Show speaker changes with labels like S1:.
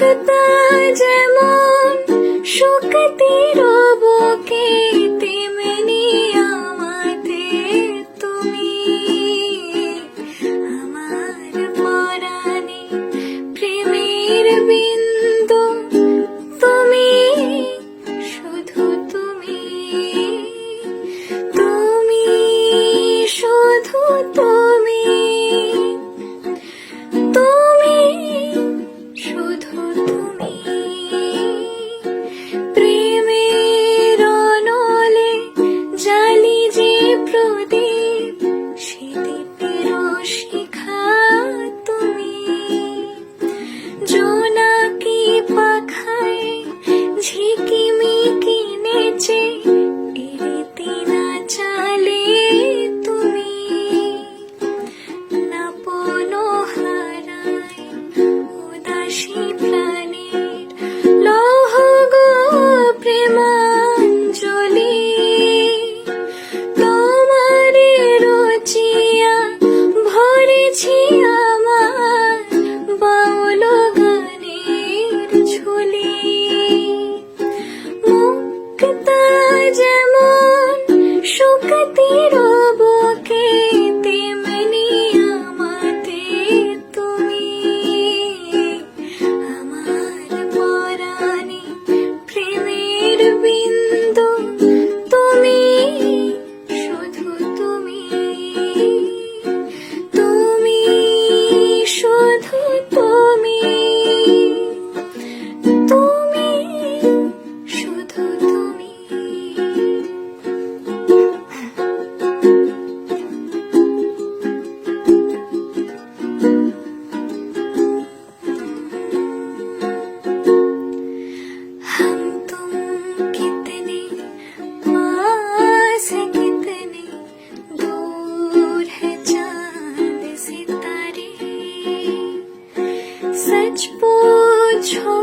S1: মুক্তা যেমন শক্তির বুকে তেমনি আমাদের তুমি, আমার পরাণে প্রেমের বিন্দু তুমি, শুধু তুমি, তুমি শুধু তুমি, তুমি শুধু তুমি। প্রেমের অনলে জালি যে প্রদীপ, সে দীপের শিখা তুমি, জোনাকি পাখায় ঝিকিমিকি নেচে এড়িতে না চালে তুমি, নাপন হারায় উদাসী প্রাণের লৌহ গো প্রেমাঞ্জলি, তোমারে রচিয়া ভরেছি আমার বাউল গানের ঝুলি। মুক্তা যেমন শক্তির বুকে তেমনি আমাদের তুমি, আমার পরাণে প্রেমের বিন্দু তুমি, শুধু তুমি, তুমি শুধু তুমি, তুমি শুধু তুমি। हम तुम कितने पास है, कितने दूर है चांद सितारे, सच पूछो